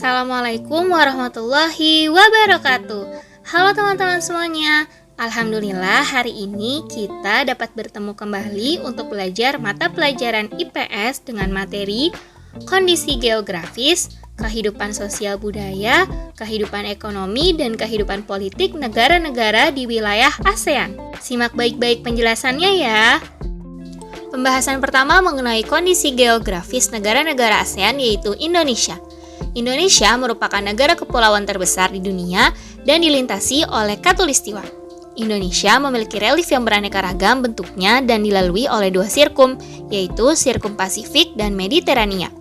Assalamualaikum warahmatullahi wabarakatuh. Halo teman-teman semuanya. Alhamdulillah hari ini kita dapat bertemu kembali untuk belajar mata pelajaran IPS dengan materi kondisi geografis, kehidupan sosial budaya, kehidupan ekonomi, dan kehidupan politik negara-negara di wilayah ASEAN. Simak baik-baik penjelasannya ya. Pembahasan pertama mengenai kondisi geografis negara-negara ASEAN yaitu Indonesia. Indonesia merupakan negara kepulauan terbesar di dunia dan dilintasi oleh Khatulistiwa. Indonesia memiliki relief yang beraneka ragam bentuknya dan dilalui oleh dua sirkum, yaitu sirkum Pasifik dan Mediterania.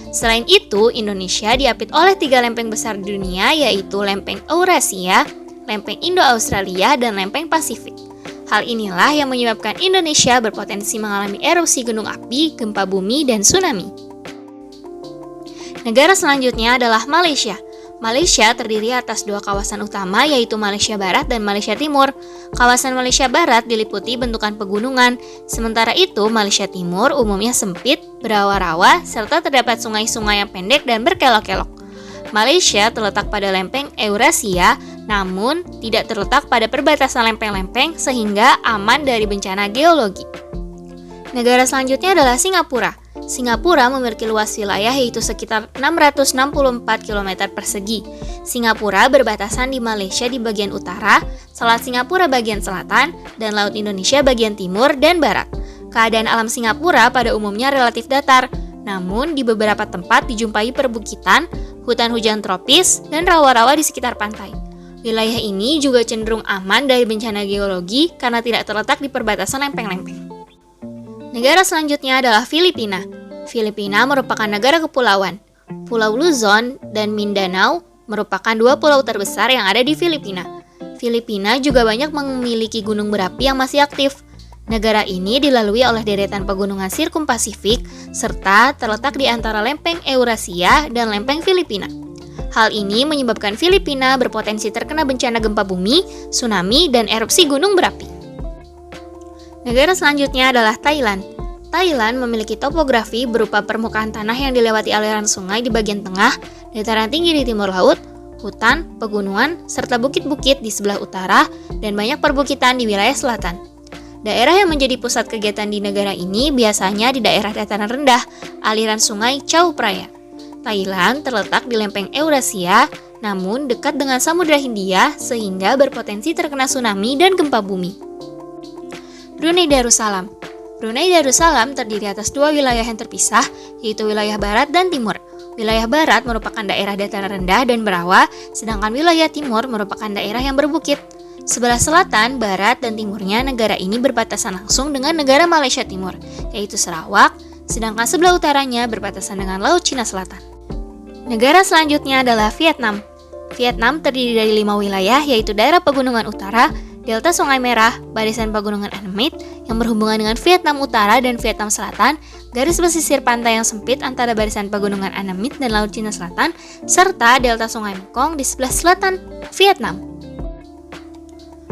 Selain itu, Indonesia diapit oleh tiga lempeng besar di dunia, yaitu lempeng Eurasia, lempeng Indo-Australia, dan lempeng Pasifik. Hal inilah yang menyebabkan Indonesia berpotensi mengalami erupsi gunung api, gempa bumi, dan tsunami. Negara selanjutnya adalah Malaysia. Malaysia terdiri atas dua kawasan utama yaitu Malaysia Barat dan Malaysia Timur. Kawasan Malaysia Barat diliputi bentukan pegunungan, sementara itu Malaysia Timur umumnya sempit, berawa-rawa, serta terdapat sungai-sungai yang pendek dan berkelok-kelok. Malaysia terletak pada lempeng Eurasia, namun tidak terletak pada perbatasan lempeng-lempeng sehingga aman dari bencana geologi. Negara selanjutnya adalah Singapura. Singapura memiliki luas wilayah yaitu sekitar 664 km persegi. Singapura berbatasan di Malaysia di bagian utara, Selat Singapura bagian selatan, dan Laut Indonesia bagian timur dan barat. Keadaan alam Singapura pada umumnya relatif datar, namun di beberapa tempat dijumpai perbukitan, hutan hujan tropis, dan rawa-rawa di sekitar pantai. Wilayah ini juga cenderung aman dari bencana geologi karena tidak terletak di perbatasan lempeng-lempeng. Negara selanjutnya adalah Filipina. Filipina merupakan negara kepulauan. Pulau Luzon dan Mindanao merupakan dua pulau terbesar yang ada di Filipina. Filipina juga banyak memiliki gunung berapi yang masih aktif. Negara ini dilalui oleh deretan pegunungan sirkum Pasifik serta terletak di antara lempeng Eurasia dan lempeng Filipina. Hal ini menyebabkan Filipina berpotensi terkena bencana gempa bumi, tsunami, dan erupsi gunung berapi. Negara selanjutnya adalah Thailand. Thailand memiliki topografi berupa permukaan tanah yang dilewati aliran sungai di bagian tengah, dataran tinggi di timur laut, hutan, pegunungan, serta bukit-bukit di sebelah utara, dan banyak perbukitan di wilayah selatan. Daerah yang menjadi pusat kegiatan di negara ini biasanya di daerah dataran rendah, aliran sungai Chao Phraya. Thailand terletak di lempeng Eurasia, namun dekat dengan Samudra Hindia sehingga berpotensi terkena tsunami dan gempa bumi. Brunei Darussalam. Brunei Darussalam terdiri atas dua wilayah yang terpisah, yaitu wilayah barat dan timur. Wilayah barat merupakan daerah dataran rendah dan berawa, sedangkan wilayah timur merupakan daerah yang berbukit. Sebelah selatan, barat, dan timurnya negara ini berbatasan langsung dengan negara Malaysia Timur, yaitu Sarawak, sedangkan sebelah utaranya berbatasan dengan Laut Cina Selatan. Negara selanjutnya adalah Vietnam. Vietnam terdiri dari 5 wilayah, yaitu daerah pegunungan utara, Delta Sungai Merah, barisan pegunungan Annamite yang berhubungan dengan Vietnam Utara dan Vietnam Selatan, garis pesisir pantai yang sempit antara barisan pegunungan Annamite dan Laut Cina Selatan, serta Delta Sungai Mekong di sebelah selatan Vietnam.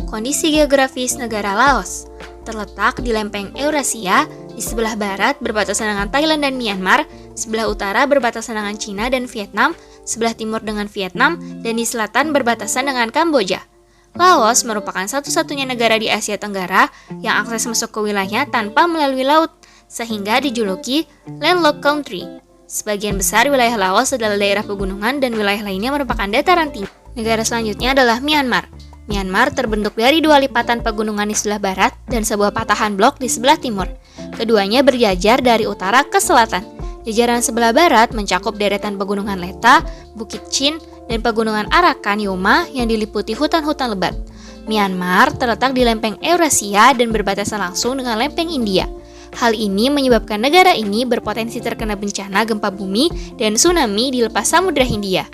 Kondisi geografis negara Laos terletak di lempeng Eurasia, di sebelah barat berbatasan dengan Thailand dan Myanmar, sebelah utara berbatasan dengan Cina dan Vietnam, sebelah timur dengan Vietnam, dan di selatan berbatasan dengan Kamboja. Laos merupakan satu-satunya negara di Asia Tenggara yang akses masuk ke wilayahnya tanpa melalui laut, sehingga dijuluki landlocked country. Sebagian besar wilayah Laos adalah daerah pegunungan dan wilayah lainnya merupakan dataran tinggi. Negara selanjutnya adalah Myanmar. Myanmar terbentuk dari dua lipatan pegunungan di sebelah barat dan sebuah patahan blok di sebelah timur. Keduanya berjajar dari utara ke selatan. Jajaran sebelah barat mencakup deretan pegunungan Leta, Bukit Chin, dan pegunungan Arakan Yoma yang diliputi hutan-hutan lebat. Myanmar terletak di lempeng Eurasia dan berbatasan langsung dengan lempeng India. Hal ini menyebabkan negara ini berpotensi terkena bencana gempa bumi dan tsunami di lepas Samudra Hindia.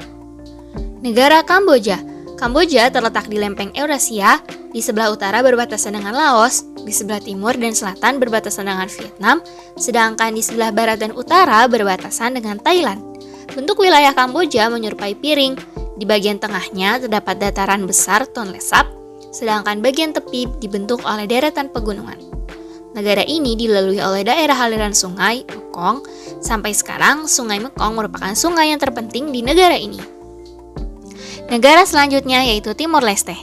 Negara Kamboja. Kamboja terletak di lempeng Eurasia, di sebelah utara berbatasan dengan Laos, di sebelah timur dan selatan berbatasan dengan Vietnam, sedangkan di sebelah barat dan utara berbatasan dengan Thailand. Bentuk wilayah Kamboja menyerupai piring. Di bagian tengahnya terdapat dataran besar Tonle Sap, sedangkan bagian tepi dibentuk oleh deretan pegunungan. Negara ini dilalui oleh daerah aliran sungai Mekong, Sampai sekarang, Sungai Mekong merupakan sungai yang terpenting di negara ini. Negara selanjutnya yaitu Timor Leste.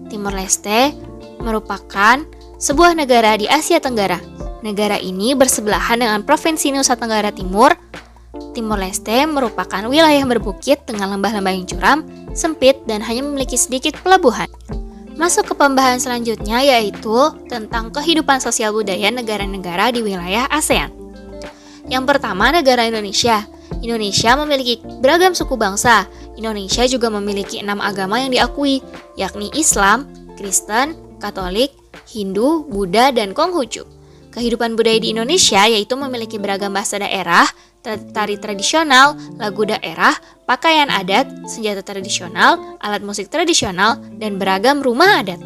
Timor Leste merupakan sebuah negara di Asia Tenggara. Negara ini bersebelahan dengan Provinsi Nusa Tenggara Timur. Timor Leste merupakan wilayah berbukit dengan lembah-lembah yang curam, sempit, dan hanya memiliki sedikit pelabuhan. Masuk ke pembahasan selanjutnya yaitu tentang kehidupan sosial budaya negara-negara di wilayah ASEAN. Yang pertama, negara Indonesia. Indonesia memiliki beragam suku bangsa. Indonesia juga memiliki 6 agama yang diakui, yakni Islam, Kristen, Katolik, Hindu, Buddha, dan Konghucu. Kehidupan budaya di Indonesia yaitu memiliki beragam bahasa daerah, tari tradisional, lagu daerah, pakaian adat, senjata tradisional, alat musik tradisional, dan beragam rumah adat.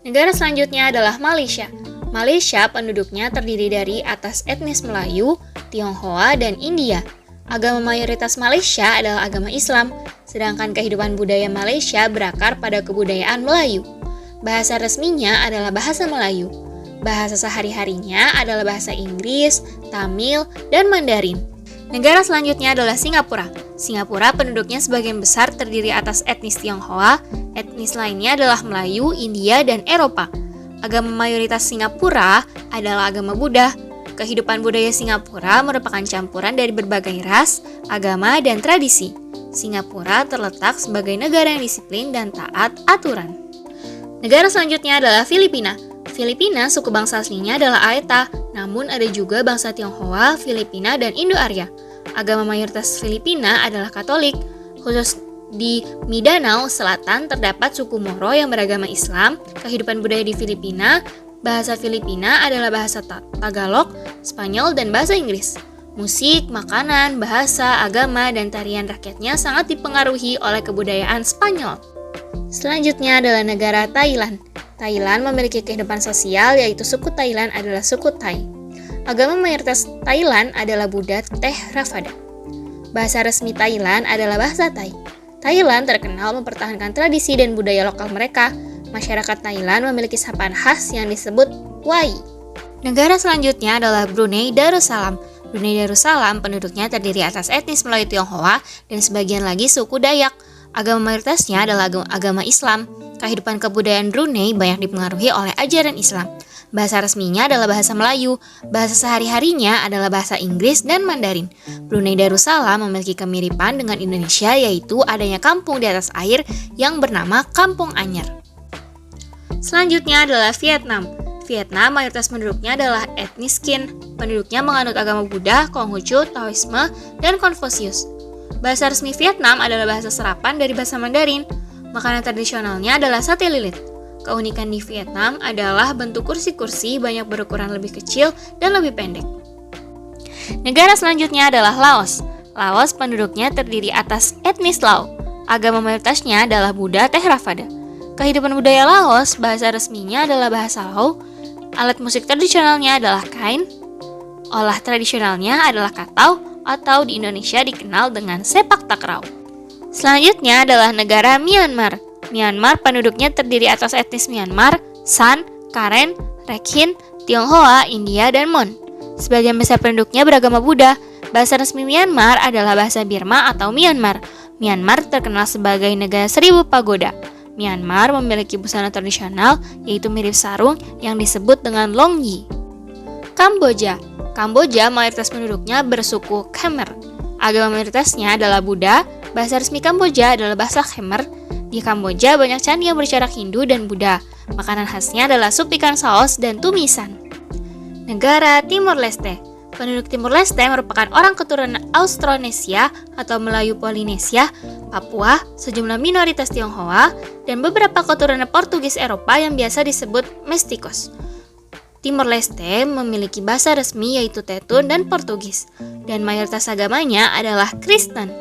Negara selanjutnya adalah Malaysia. Malaysia penduduknya terdiri dari atas etnis Melayu, Tionghoa, dan India. Agama mayoritas Malaysia adalah agama Islam, sedangkan kehidupan budaya Malaysia berakar pada kebudayaan Melayu. Bahasa resminya adalah bahasa Melayu. Bahasa sehari-harinya adalah bahasa Inggris, Tamil, dan Mandarin. Negara selanjutnya adalah Singapura. Singapura penduduknya sebagian besar terdiri atas etnis Tionghoa, etnis lainnya adalah Melayu, India, dan Eropa. Agama mayoritas Singapura adalah agama Buddha. Kehidupan budaya Singapura merupakan campuran dari berbagai ras, agama, dan tradisi. Singapura terletak sebagai negara yang disiplin dan taat aturan. Negara selanjutnya adalah Filipina. Filipina suku bangsa aslinya adalah Aeta, namun ada juga bangsa Tionghoa, Filipina, dan Indo-Arya. Agama mayoritas Filipina adalah Katolik. Khusus di Mindanao Selatan terdapat suku Moro yang beragama Islam. Kehidupan budaya di Filipina, bahasa Filipina adalah bahasa Tagalog, Spanyol, dan bahasa Inggris. Musik, makanan, bahasa, agama, dan tarian rakyatnya sangat dipengaruhi oleh kebudayaan Spanyol. Selanjutnya adalah negara Thailand. Thailand memiliki kehidupan sosial yaitu suku Thailand adalah suku Thai. Agama mayoritas Thailand adalah Buddha Theravada. Bahasa resmi Thailand adalah bahasa Thai. Thailand terkenal mempertahankan tradisi dan budaya lokal mereka. Masyarakat Thailand memiliki sapaan khas yang disebut Wai. Negara selanjutnya adalah Brunei Darussalam. Brunei Darussalam penduduknya terdiri atas etnis Melayu Tionghoa dan sebagian lagi suku Dayak. Agama mayoritasnya adalah agama Islam. Kehidupan kebudayaan Brunei banyak dipengaruhi oleh ajaran Islam. Bahasa resminya adalah bahasa Melayu, bahasa sehari-harinya adalah bahasa Inggris dan Mandarin. Brunei Darussalam memiliki kemiripan dengan Indonesia yaitu adanya kampung di atas air yang bernama Kampung Anyar. Selanjutnya adalah Vietnam. Vietnam mayoritas penduduknya adalah etnis Kin. Penduduknya menganut agama Buddha, Konghucu, Taoisme, dan Konfusius. Bahasa resmi Vietnam adalah bahasa serapan dari bahasa Mandarin. Makanan tradisionalnya adalah sate lilit. Keunikan di Vietnam adalah bentuk kursi-kursi banyak berukuran lebih kecil dan lebih pendek. Negara selanjutnya adalah Laos. Laos penduduknya terdiri atas etnis Lao. Agama mayoritasnya adalah Buddha Theravada. Kehidupan budaya Laos, bahasa resminya adalah bahasa Lao. Alat musik tradisionalnya adalah kain. Olah tradisionalnya adalah katau atau di Indonesia dikenal dengan sepak takraw. Selanjutnya adalah negara Myanmar. Myanmar penduduknya terdiri atas etnis Myanmar, San, Karen, Rakhine, Tionghoa, India, dan Mon. Sebagian besar penduduknya beragama Buddha. Bahasa resmi Myanmar adalah bahasa Burma atau Myanmar. Myanmar terkenal sebagai negara 1000 pagoda. Myanmar memiliki busana tradisional yaitu mirip sarung yang disebut dengan longyi. Kamboja. Kamboja mayoritas penduduknya bersuku Khmer. Agama mayoritasnya adalah Buddha. Bahasa resmi Kamboja adalah bahasa Khmer. Di Kamboja banyak candi yang bercorak Hindu dan Buddha. Makanan khasnya adalah sup ikan saus dan tumisan. Negara Timor Leste. Penduduk Timor Leste merupakan orang keturunan Austronesia atau Melayu Polinesia, Papua, sejumlah minoritas Tionghoa, dan beberapa keturunan Portugis Eropa yang biasa disebut Mestikos. Timor Leste memiliki bahasa resmi yaitu Tetun dan Portugis, dan mayoritas agamanya adalah Kristen.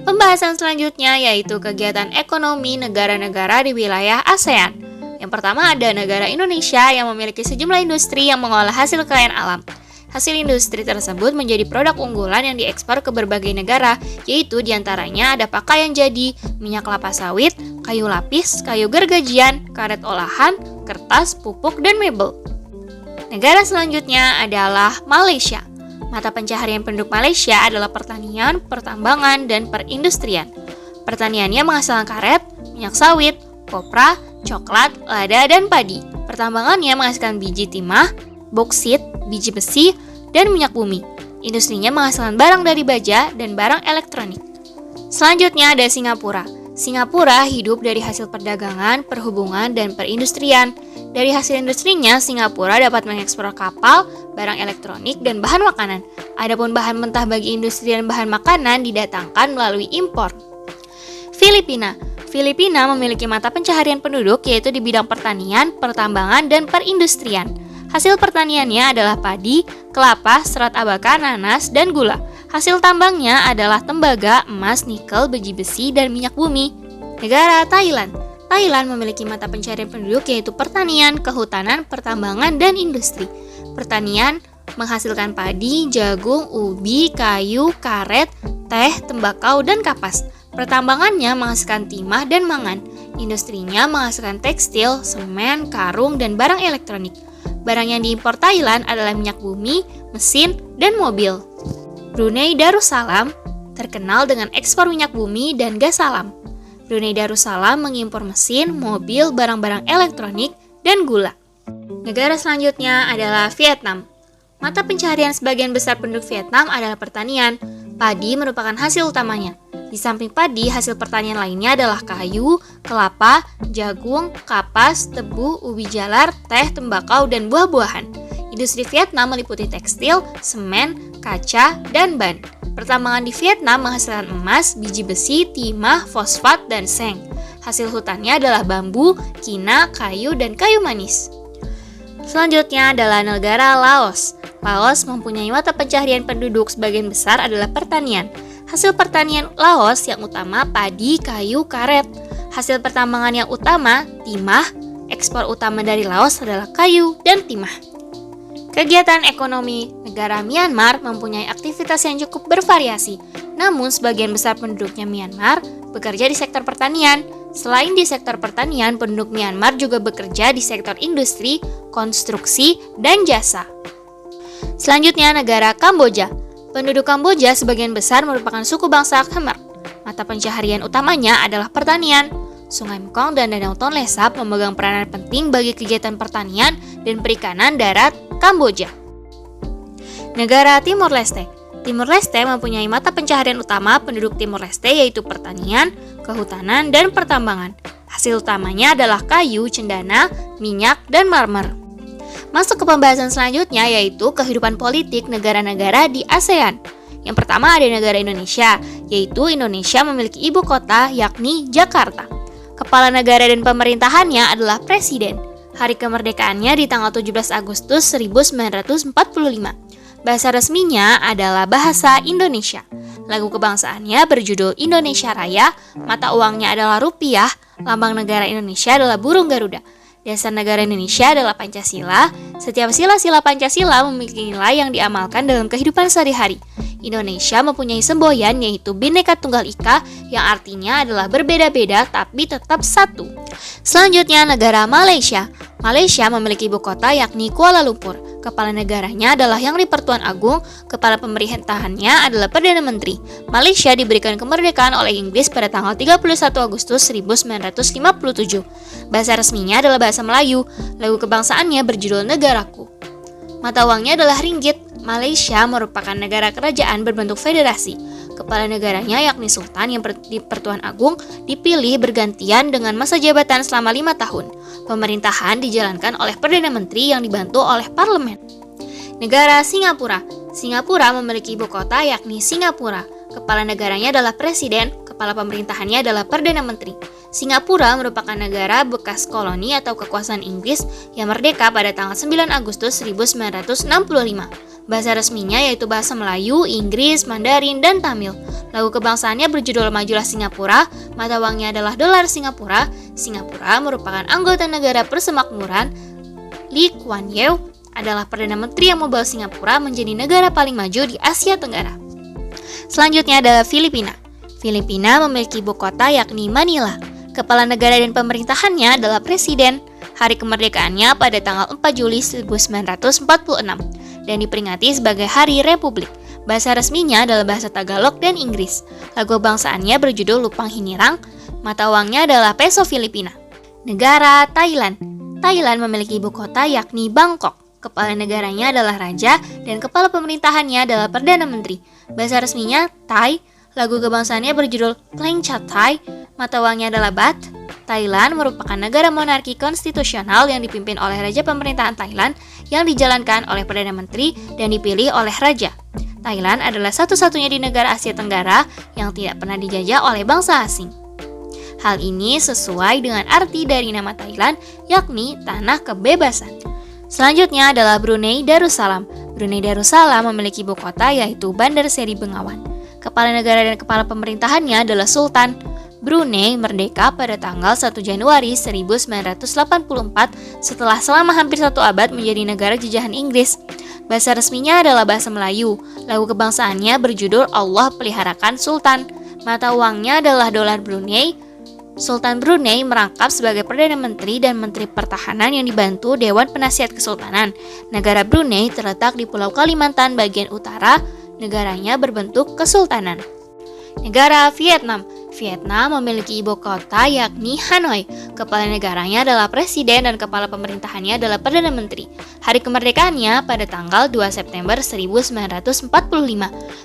Pembahasan selanjutnya yaitu kegiatan ekonomi negara-negara di wilayah ASEAN. Yang pertama ada negara Indonesia yang memiliki sejumlah industri yang mengolah hasil kekayaan alam. Hasil industri tersebut menjadi produk unggulan yang diekspor ke berbagai negara, yaitu diantaranya ada pakaian jadi, minyak kelapa sawit, kayu lapis, kayu gergajian, karet olahan, kertas, pupuk, dan mebel. Negara selanjutnya adalah Malaysia. Mata pencaharian penduduk Malaysia adalah pertanian, pertambangan, dan perindustrian. Pertaniannya menghasilkan karet, minyak sawit, kopra, coklat, lada, dan padi. Pertambangannya menghasilkan biji timah, boksit, biji besi, dan minyak bumi. Industrinya menghasilkan barang dari baja dan barang elektronik. Selanjutnya ada Singapura. Singapura hidup dari hasil perdagangan, perhubungan, dan perindustrian. Dari hasil industrinya, Singapura dapat mengekspor kapal, barang elektronik, dan bahan makanan. Adapun bahan mentah bagi industri dan bahan makanan didatangkan melalui impor. Filipina. Filipina memiliki mata pencaharian penduduk yaitu di bidang pertanian, pertambangan, dan perindustrian. Hasil pertaniannya adalah padi, kelapa, serat abaka, nanas, dan gula. Hasil tambangnya adalah tembaga, emas, nikel, biji besi, dan minyak bumi. Negara Thailand. Thailand memiliki mata pencaharian penduduk yaitu pertanian, kehutanan, pertambangan, dan industri. Pertanian menghasilkan padi, jagung, ubi, kayu, karet, teh, tembakau, dan kapas. Pertambangannya menghasilkan timah dan mangan. Industrinya menghasilkan tekstil, semen, karung, dan barang elektronik. Barang yang diimpor Thailand adalah minyak bumi, mesin, dan mobil. Brunei Darussalam terkenal dengan ekspor minyak bumi dan gas alam. Brunei Darussalam mengimpor mesin, mobil, barang-barang elektronik, dan gula. Negara selanjutnya adalah Vietnam. Mata pencaharian sebagian besar penduduk Vietnam adalah pertanian. Padi merupakan hasil utamanya. Di samping padi, hasil pertanian lainnya adalah kayu, kelapa, jagung, kapas, tebu, ubi jalar, teh, tembakau, dan buah-buahan. Industri Vietnam meliputi tekstil, semen, kaca, dan ban. Pertambangan di Vietnam menghasilkan emas, biji besi, timah, fosfat, dan seng. Hasil hutannya adalah bambu, kina, kayu, dan kayu manis. Selanjutnya adalah negara Laos. Laos mempunyai mata pencaharian penduduk sebagian besar adalah pertanian. Hasil pertanian Laos yang utama padi, kayu, karet. Hasil pertambangan yang utama timah. Ekspor utama dari Laos adalah kayu dan timah. Kegiatan ekonomi negara Myanmar mempunyai aktivitas yang cukup bervariasi. Namun sebagian besar penduduknya Myanmar bekerja di sektor pertanian. Selain di sektor pertanian, penduduk Myanmar juga bekerja di sektor industri, konstruksi, dan jasa. Selanjutnya negara Kamboja. Penduduk Kamboja sebagian besar merupakan suku bangsa Khmer. Mata pencaharian utamanya adalah pertanian. Sungai Mekong dan Danau Tonle Sap memegang peranan penting bagi kegiatan pertanian dan perikanan darat Kamboja. Negara Timor Leste. Timor Leste mempunyai mata pencaharian utama penduduk Timor Leste yaitu pertanian, kehutanan, dan pertambangan. Hasil utamanya adalah kayu, cendana, minyak, dan marmer. Masuk ke pembahasan selanjutnya yaitu kehidupan politik negara-negara di ASEAN. Yang pertama ada negara Indonesia, yaitu Indonesia memiliki ibu kota yakni Jakarta. Kepala negara dan pemerintahannya adalah Presiden. Hari kemerdekaannya di tanggal 17 Agustus 1945. Bahasa resminya adalah bahasa Indonesia. Lagu kebangsaannya berjudul Indonesia Raya, mata uangnya adalah rupiah, lambang negara Indonesia adalah burung Garuda. Dasar negara Indonesia adalah Pancasila. Setiap sila-sila Pancasila memiliki nilai yang diamalkan dalam kehidupan sehari-hari. Indonesia mempunyai semboyan yaitu Bhinneka Tunggal Ika yang artinya adalah berbeda-beda tapi tetap satu. Selanjutnya negara Malaysia. Malaysia memiliki ibu kota yakni Kuala Lumpur. Kepala negaranya adalah Yang di-Pertuan Agung, kepala pemerintahannya adalah Perdana Menteri. Malaysia diberikan kemerdekaan oleh Inggris pada tanggal 31 Agustus 1957. Bahasa resminya adalah bahasa Melayu. Lagu kebangsaannya berjudul Negaraku. Mata uangnya adalah ringgit. Malaysia merupakan negara kerajaan berbentuk federasi. Kepala negaranya yakni Sultan yang di-Pertuan Agung dipilih bergantian dengan masa jabatan selama 5 tahun. Pemerintahan dijalankan oleh Perdana Menteri yang dibantu oleh Parlemen. Negara Singapura. Singapura memiliki ibu kota yakni Singapura. Kepala negaranya adalah Presiden, kepala pemerintahannya adalah Perdana Menteri. Singapura merupakan negara bekas koloni atau kekuasaan Inggris yang merdeka pada tanggal 9 Agustus 1965. Bahasa resminya yaitu bahasa Melayu, Inggris, Mandarin, dan Tamil. Lagu kebangsaannya berjudul Majulah Singapura, mata uangnya adalah dolar Singapura. Singapura merupakan anggota negara persemakmuran. Lee Kuan Yew adalah Perdana Menteri yang membawa Singapura menjadi negara paling maju di Asia Tenggara. Selanjutnya adalah Filipina. Filipina memiliki ibu kota yakni Manila. Kepala negara dan pemerintahannya adalah Presiden. Hari kemerdekaannya pada tanggal 4 Juli 1946. dan diperingati sebagai Hari Republik. Bahasa resminya adalah bahasa Tagalog dan Inggris. Lagu kebangsaannya berjudul Lupang Hinirang. Mata uangnya adalah peso Filipina. Negara Thailand. Thailand memiliki ibu kota yakni Bangkok. Kepala negaranya adalah raja dan kepala pemerintahannya adalah Perdana Menteri. Bahasa resminya Thai. Lagu kebangsaannya berjudul Kleng Chat Thai. Mata uangnya adalah baht. Thailand merupakan negara monarki konstitusional yang dipimpin oleh Raja Pemerintahan Thailand yang dijalankan oleh Perdana Menteri dan dipilih oleh Raja. Thailand adalah satu-satunya di negara Asia Tenggara yang tidak pernah dijajah oleh bangsa asing. Hal ini sesuai dengan arti dari nama Thailand, yakni Tanah Kebebasan. Selanjutnya adalah Brunei Darussalam. Brunei Darussalam memiliki ibu kota yaitu Bandar Seri Begawan. Kepala negara dan kepala pemerintahannya adalah Sultan. Brunei merdeka pada tanggal 1 Januari 1984 setelah selama hampir 1 abad menjadi negara jajahan Inggris. Bahasa resminya adalah bahasa Melayu. Lagu kebangsaannya berjudul Allah Peliharakan Sultan. Mata uangnya adalah dolar Brunei. Sultan Brunei merangkap sebagai Perdana Menteri dan Menteri Pertahanan yang dibantu Dewan Penasihat Kesultanan. Negara Brunei terletak di Pulau Kalimantan bagian utara. Negaranya berbentuk kesultanan. Negara Vietnam. Vietnam memiliki ibu kota yakni Hanoi. Kepala negaranya adalah presiden dan kepala pemerintahannya adalah Perdana Menteri. Hari kemerdekaannya pada tanggal 2 September 1945.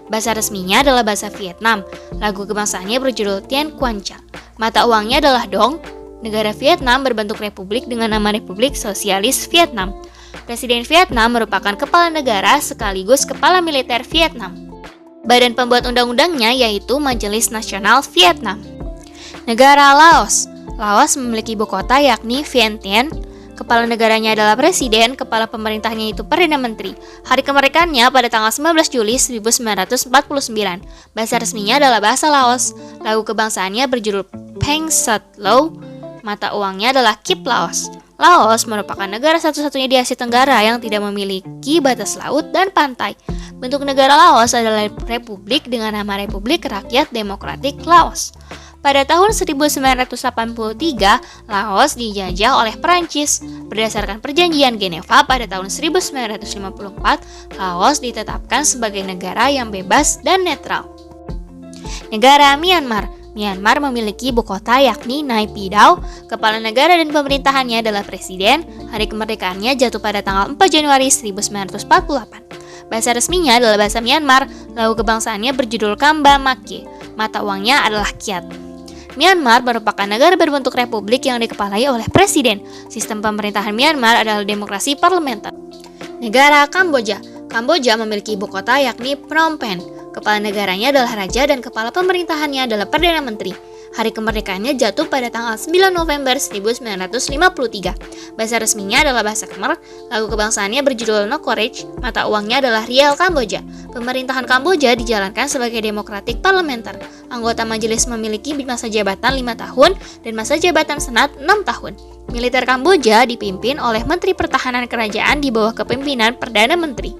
Bahasa resminya adalah bahasa Vietnam. Lagu kebangsaannya berjudul Tien Quan Cha. Mata uangnya adalah dong. Negara Vietnam berbentuk republik dengan nama Republik Sosialis Vietnam. Presiden Vietnam merupakan kepala negara sekaligus kepala militer Vietnam. Badan pembuat undang-undangnya yaitu Majelis Nasional Vietnam. Negara Laos. Laos memiliki ibu kota yakni Vientiane. Kepala negaranya adalah presiden, kepala pemerintahnya itu Perdana Menteri. Hari kemerdekaannya pada tanggal 19 Juli 1949. Bahasa resminya adalah bahasa Laos. Lagu kebangsaannya berjudul Peng Sat Lo. Mata uangnya adalah Kip Laos. Laos merupakan negara satu-satunya di Asia Tenggara yang tidak memiliki batas laut dan pantai. Bentuk negara Laos adalah republik dengan nama Republik Rakyat Demokratik Laos. Pada tahun 1983, Laos dijajah oleh Perancis. Berdasarkan perjanjian Geneva pada tahun 1954, Laos ditetapkan sebagai negara yang bebas dan netral. Negara Myanmar. Myanmar memiliki ibu kota yakni Naypyidaw. Kepala negara dan pemerintahannya adalah presiden. Hari kemerdekaannya jatuh pada tanggal 4 Januari 1948. Bahasa resminya adalah bahasa Myanmar. Lagu kebangsaannya berjudul Kamba Makie. Mata uangnya adalah kyat. Myanmar merupakan negara berbentuk republik yang dikepalai oleh presiden. Sistem pemerintahan Myanmar adalah demokrasi parlementer. Negara Kamboja. Kamboja memiliki ibu kota yakni Phnom Penh. Kepala negaranya adalah raja dan kepala pemerintahannya adalah Perdana Menteri. Hari kemerdekaannya jatuh pada tanggal 9 November 1953. Bahasa resminya adalah bahasa Khmer. Lagu kebangsaannya berjudul Nokorech. Mata uangnya adalah rial Kamboja. Pemerintahan Kamboja dijalankan sebagai demokratik parlementer. Anggota majelis memiliki masa jabatan 5 tahun dan masa jabatan senat 6 tahun. Militer Kamboja dipimpin oleh Menteri Pertahanan Kerajaan di bawah kepemimpinan Perdana Menteri.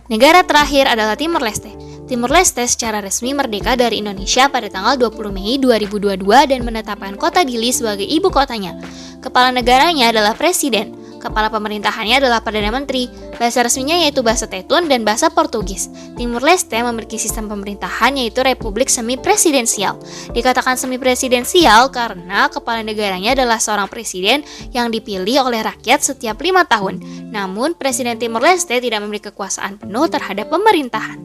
Negara terakhir adalah Timor Leste. Timor Leste secara resmi merdeka dari Indonesia pada tanggal 20 Mei 2022 dan menetapkan kota Dili sebagai ibu kotanya. Kepala negaranya adalah presiden. Kepala pemerintahannya adalah Perdana Menteri. Bahasa resminya yaitu bahasa Tetun dan bahasa Portugis. Timor Leste memiliki sistem pemerintahan yaitu republik semi-presidensial. Dikatakan semi-presidensial karena kepala negaranya adalah seorang presiden yang dipilih oleh rakyat setiap 5 tahun. Namun, Presiden Timor Leste tidak memiliki kekuasaan penuh terhadap pemerintahan.